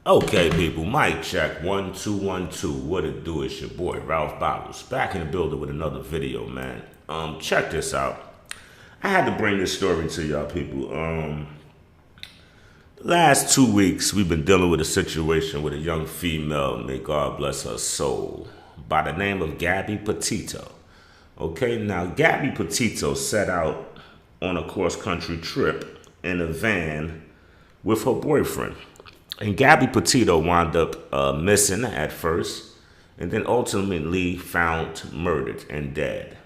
Okay, people, mic check 1 2 1 2. What it do? It's your boy Ralph Bottles back in the building with another video, man. Check this out. I had to bring this story to y'all, people. Last 2 weeks we've been dealing with a situation with a young female, may God bless her soul, by the name of Gabby Petito. Okay, now Gabby Petito set out on a cross-country trip in a van with her boyfriend. And Gabby Petito wound up missing at first and then ultimately found murdered and dead.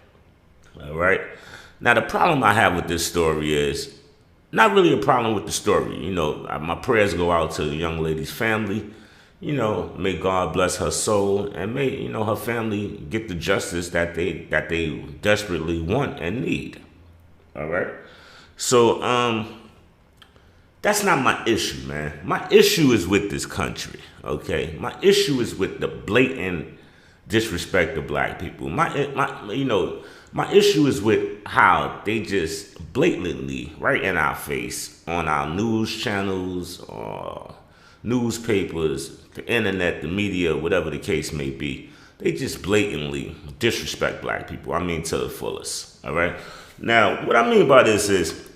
All right. Now, the problem I have with this story is not really a problem with the story. You know, my prayers go out to the young lady's family. You know, may God bless her soul and may, her family get the justice that they desperately want and need. All right. So, that's not my issue, man. My issue is with this country, okay? My issue is with the blatant disrespect of black people. My issue is with how they just blatantly, right in our face, on our news channels, or newspapers, the internet, the media, whatever the case may be, they just blatantly disrespect black people. I mean, to the fullest, all right? Now, what I mean by this is,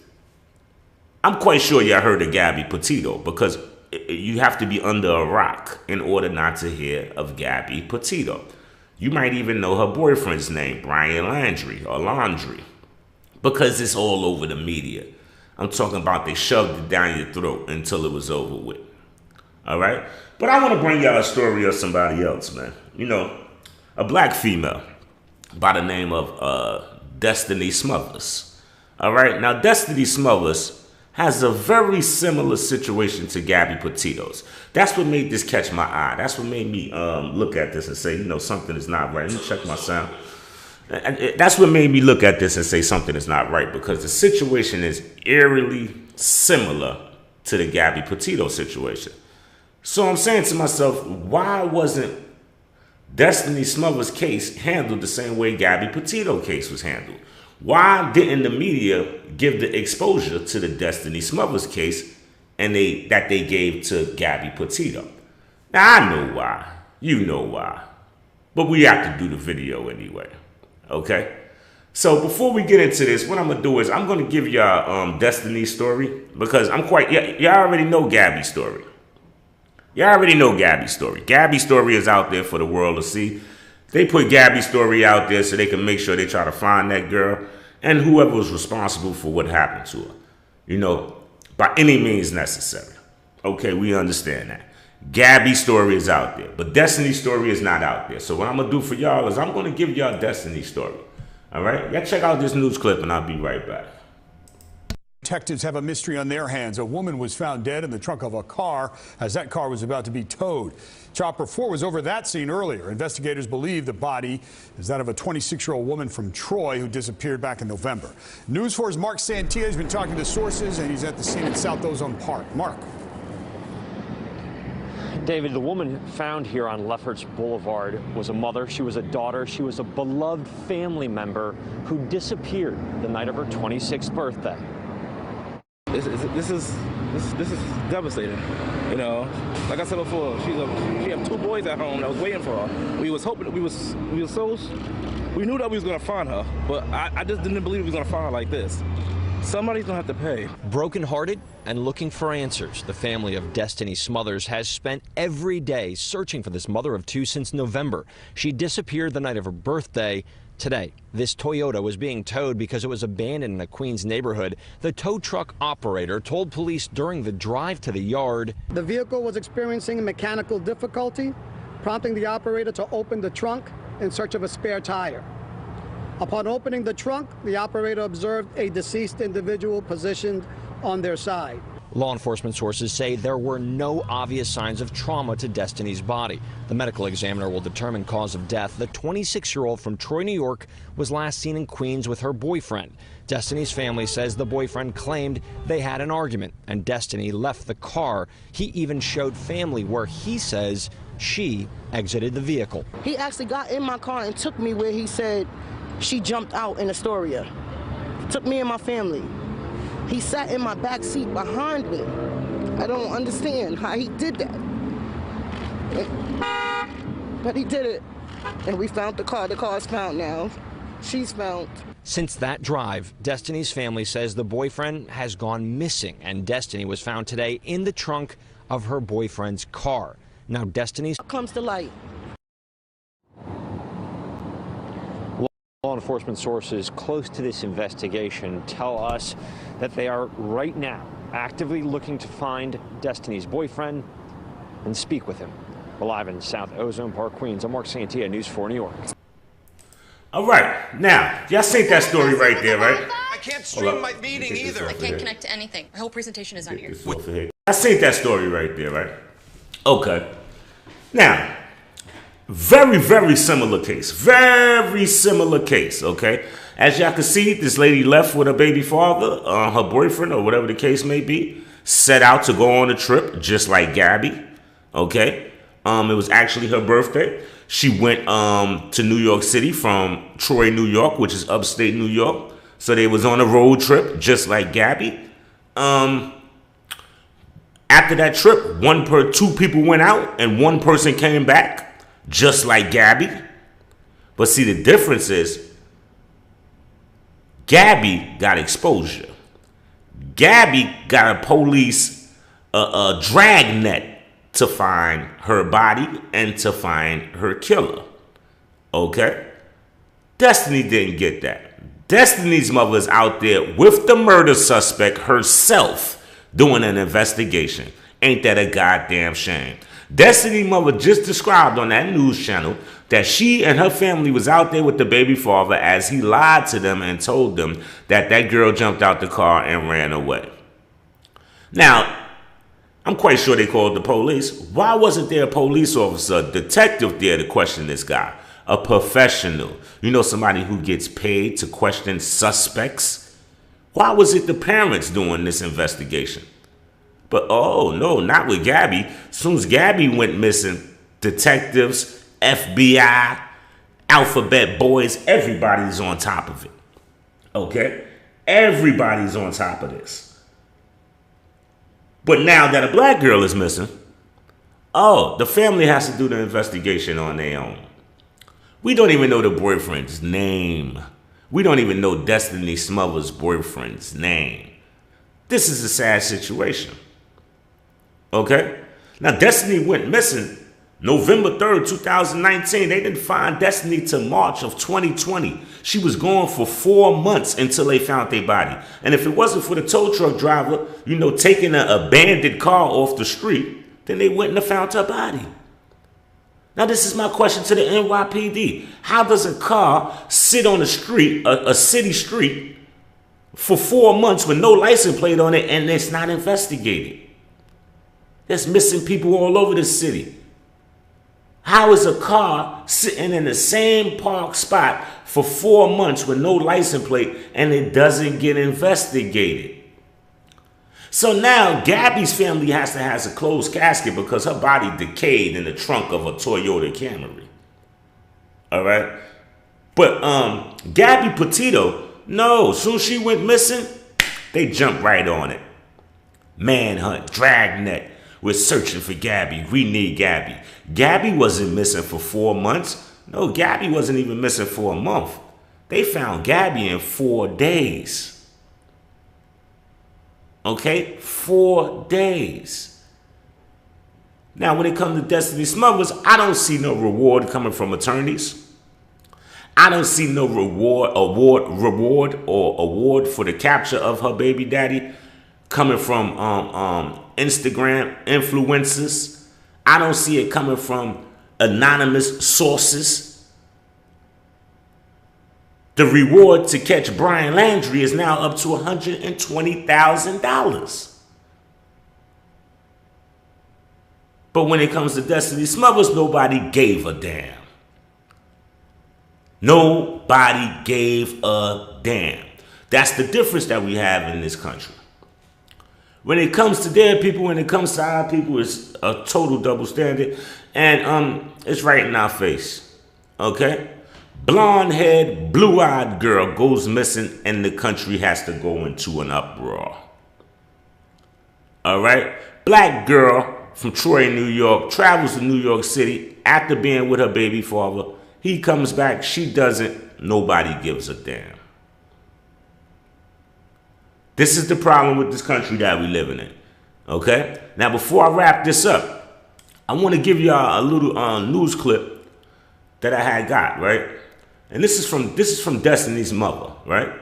I'm quite sure y'all heard of Gabby Petito because you have to be under a rock in order not to hear of Gabby Petito. You might even know her boyfriend's name, Brian Landry, because it's all over the media. I'm talking about they shoved it down your throat until it was over with. All right? But I want to bring y'all a story of somebody else, man. A black female by the name of Destini Smothers. All right? Now, Destini Smothers has a very similar situation to Gabby Petito's. That's what made this catch my eye. That's what made me look at this and say, something is not right. Let me check my sound. That's what made me look at this and say something is not right, because the situation is eerily similar to the Gabby Petito situation. So I'm saying to myself, why wasn't Destini Smothers' case handled the same way Gabby Petito's case was handled? Why didn't the media give the exposure to the Destini Smothers case that they gave to Gabby Petito? Now, I know why. You know why. But we have to do the video anyway. Okay? So before we get into this, what I'm going to do is I'm going to give y'all Destini's story, because y'all already know Gabby's story. Y'all already know Gabby's story. Gabby's story is out there for the world to see. They put Gabby's story out there so they can make sure they try to find that girl and whoever was responsible for what happened to her, by any means necessary. Okay, we understand that. Gabby's story is out there, but Destiny's story is not out there. So what I'm going to do for y'all is I'm going to give y'all Destiny's story. All right? Y'all check out this news clip and I'll be right back. Detectives have a mystery on their hands. A woman was found dead in the trunk of a car as that car was about to be towed. Chopper 4 was over that scene earlier. Investigators believe the body is that of a 26-year-old woman from Troy who disappeared back in November. News 4's Mark Santia has been talking to sources, and he's at the scene in South Ozone Park. Mark. David, the woman found here on Lefferts Boulevard was a mother, she was a daughter, she was a beloved family member who disappeared the night of her 26th birthday. This is devastating. Like I said before, she had 2 boys at home that was waiting for her. We was hoping, we knew that we was gonna find her, but I just didn't believe we was gonna find her like this. Somebody's gonna have to pay. Brokenhearted and looking for answers, the family of Destini Smothers has spent every day searching for this mother of 2 since November. She disappeared the night of her birthday. Today, this Toyota was being towed because it was abandoned in a Queens neighborhood. The tow truck operator told police during the drive to the yard, the vehicle was experiencing mechanical difficulty, prompting the operator to open the trunk in search of a spare tire. Upon opening the trunk, the operator observed a deceased individual positioned on their side. Law enforcement sources say there were no obvious signs of trauma to Destini's body. The medical examiner will determine cause of death. The 26-year-old from Troy, New York, was last seen in Queens with her boyfriend. Destini's family says the boyfriend claimed they had an argument, and Destini left the car. He even showed family where he says she exited the vehicle. He actually got in my car and took me where he said she jumped out in Astoria. Took me and my family. He sat in my back seat behind me. I don't understand how he did that. But he did it. And we found the car. The car is found now. She's found. Since that drive, Destiny's family says the boyfriend has gone missing, and Destiny was found today in the trunk of her boyfriend's car. Now, Destiny's Comes to light. Law enforcement sources close to this investigation tell us that they are right now actively looking to find Destiny's boyfriend and speak with him. We're live in South Ozone Park, Queens. I'm Mark Santia, News 4 New York. All right, now, y'all seen that story right there, right? I can't stream my meeting either. I can't connect to anything. My whole presentation is on here. I seen that story right there, right? Okay. Now, very, very similar case. Very similar case, okay? As y'all can see, this lady left with her baby father, her boyfriend, or whatever the case may be, set out to go on a trip, just like Gabby, okay? It was actually her birthday. She went to New York City from Troy, New York, which is upstate New York. So they was on a road trip, just like Gabby. After that trip, two people went out and one person came back, just like Gabby. But see, the difference is Gabby got exposure. Gabby got a police drag net to find her body and to find her killer. Okay? Destiny didn't get that. Destiny's mother is out there with the murder suspect herself doing an investigation. Ain't that a goddamn shame? Destiny's mother just described on that news channel that she and her family was out there with the baby father as he lied to them and told them that that girl jumped out the car and ran away. Now, I'm quite sure they called the police. Why wasn't there a police officer, a detective there to question this guy? A professional. You know, somebody who gets paid to question suspects? Why was it the parents doing this investigation? But oh, no, not with Gabby. As soon as Gabby went missing, detectives, FBI, alphabet boys, everybody's on top of it. Okay? Everybody's on top of this. But now that a black girl is missing, the family has to do the investigation on their own. We don't even know the boyfriend's name. We don't even know Destiny Smother's boyfriend's name. This is a sad situation. Okay? Now, Destiny went missing November 3rd, 2019. They didn't find Destiny till March of 2020. She was gone for 4 months until they found their body. And if it wasn't for the tow truck driver, taking an abandoned car off the street, then they wouldn't have found her body. Now, this is my question to the NYPD. How does a car sit on a street, a city street, for 4 months with no license plate on it and it's not investigated? There's missing people all over the city. How is a car sitting in the same park spot for 4 months with no license plate and it doesn't get investigated? So now Gabby's family has to have a closed casket because her body decayed in the trunk of a Toyota Camry. All right? But Gabby Petito, no, as soon as she went missing, they jumped right on it. Manhunt, dragnet. We're searching for Gabby. We need Gabby. Gabby wasn't missing for 4 months. No, Gabby wasn't even missing for a month. They found Gabby in 4 days. Okay? 4 days. Now, when it comes to Destiny Smugglers, I don't see no reward coming from attorneys. I don't see no award for the capture of her baby daddy coming from Instagram influencers. I don't see it coming from anonymous sources. The reward to catch Brian Landry is now up to $120,000. But when it comes to Destiny Smugglers, nobody gave a damn. Nobody gave a damn. That's the difference that we have in this country. When it comes to their people, when it comes to our people, it's a total double standard. And it's right in our face. Okay? Blonde-haired, blue-eyed girl goes missing and the country has to go into an uproar. All right? Black girl from Troy, New York, travels to New York City after being with her baby father. He comes back, she doesn't, nobody gives a damn. This is the problem with this country that we living in, okay? Now, before I wrap this up, I want to give y'all a little news clip that I had got, right? And this is from Destiny's mother, right?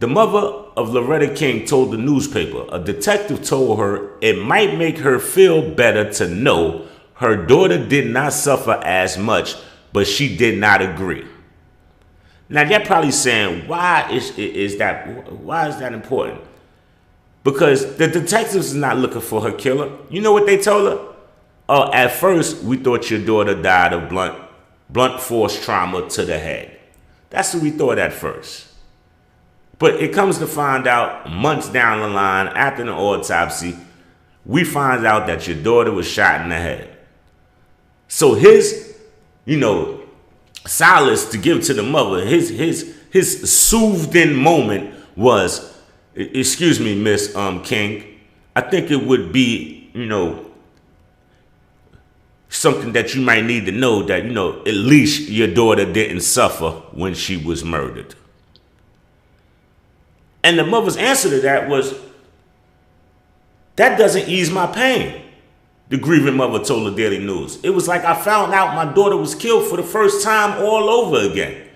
The mother of Loretta King told the newspaper a detective told her it might make her feel better to know her daughter did not suffer as much, but she did not agree. Now, you're probably saying, why is that important? Because the detectives is not looking for her killer. You know what they told her? Oh, at first, we thought your daughter died of blunt force trauma to the head. That's what we thought at first. But it comes to find out months down the line, after the autopsy, we find out that your daughter was shot in the head. So his, solace to give to the mother, his soothing moment was, excuse me, Miss King, I think it would be, something that you might need to know that, at least your daughter didn't suffer when she was murdered. And the mother's answer to that was, that doesn't ease my pain, the grieving mother told the Daily News. It was like I found out my daughter was killed for the first time all over again.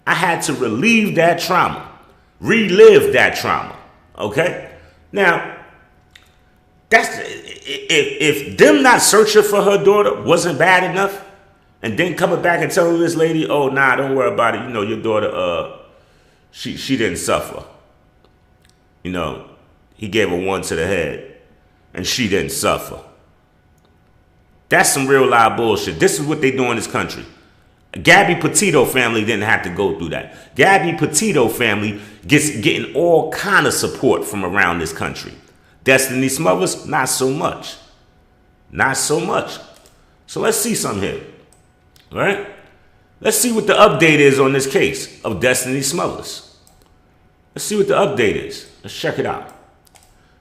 I had to relieve that trauma, relive that trauma, okay? Now, if them not searching for her daughter wasn't bad enough, and then coming back and telling this lady, oh, nah, don't worry about it, your daughter, she didn't suffer. He gave her one to the head, and she didn't suffer. That's some real live bullshit. This is what they do in this country. Gabby Petito family didn't have to go through that. Gabby Petito family getting all kind of support from around this country. Destiny Smothers, not so much. Not so much. So let's see something here. All right? Let's see what the update is on this case of Destiny Smothers. Let's see what the update is. Let's check it out.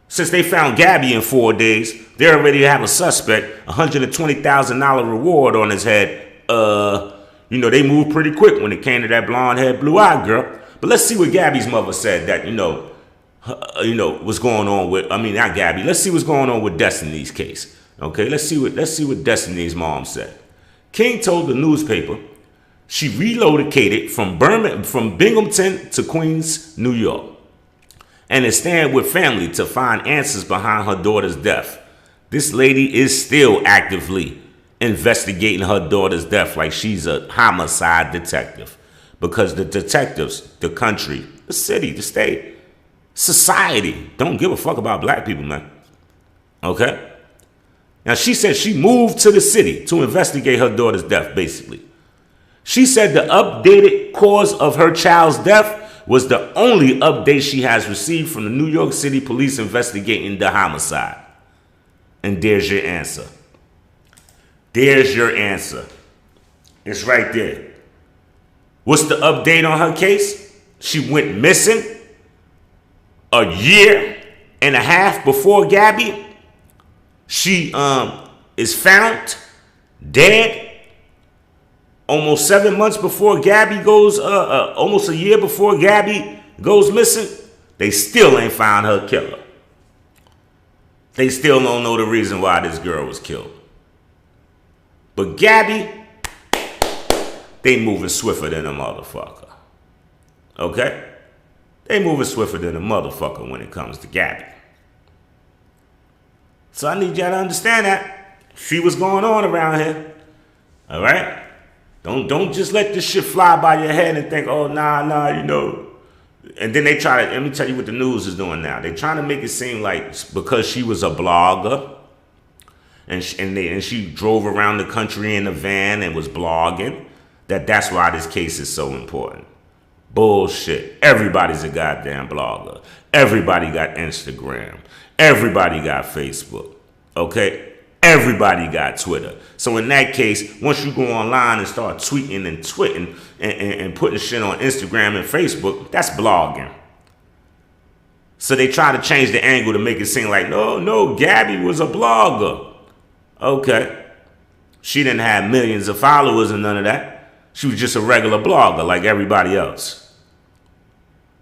Since they found Gabby in 4 days, they already have a suspect, $120,000 reward on his head. They moved pretty quick when it came to that blonde-haired, blue-eyed girl. But let's see what Gabby's mother said that, what's going on with, not Gabby. Let's see what's going on with Destiny's case. Okay, let's see what Destiny's mom said. King told the newspaper she relocated from Binghamton to Queens, New York, and is staying with family to find answers behind her daughter's death. This lady is still actively investigating her daughter's death like she's a homicide detective. Because the detectives, the country, the city, the state, society don't give a fuck about black people, man. Okay? Now, she said she moved to the city to investigate her daughter's death, basically. She said the updated cause of her child's death was the only update she has received from the New York City police investigating the homicide. And there's your answer. There's your answer. It's right there. What's the update on her case? She went missing a year and a half before Gabby. She is found dead almost 7 months before Gabby goes, almost a year before Gabby goes missing. They still ain't found her killer. They still don't know the reason why this girl was killed. But Gabby, they moving swifter than a motherfucker. Okay? They moving swifter than a motherfucker when it comes to Gabby. So I need y'all to understand that. See what's going on around here. All right? Don't just let this shit fly by your head and think, oh, nah, And then they try to, let me tell you what the news is doing now. They're trying to make it seem like because she was a blogger and she drove around the country in a van and was blogging, that's why this case is so important. Bullshit. Everybody's a goddamn blogger. Everybody got Instagram. Everybody got Facebook. Okay? Everybody got Twitter. So in that case, once you go online and start tweeting and twitting and putting shit on Instagram and Facebook, that's blogging. So they try to change the angle to make it seem like, no, Gabby was a blogger. Okay. She didn't have millions of followers and none of that. She was just a regular blogger like everybody else.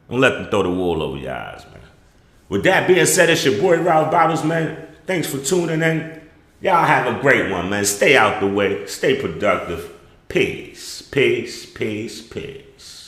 Don't let them throw the wool over your eyes, man. With that being said, it's your boy Ralph Bottles, man. Thanks for tuning in. Y'all have a great one, man. Stay out the way. Stay productive. Peace, peace, peace, peace.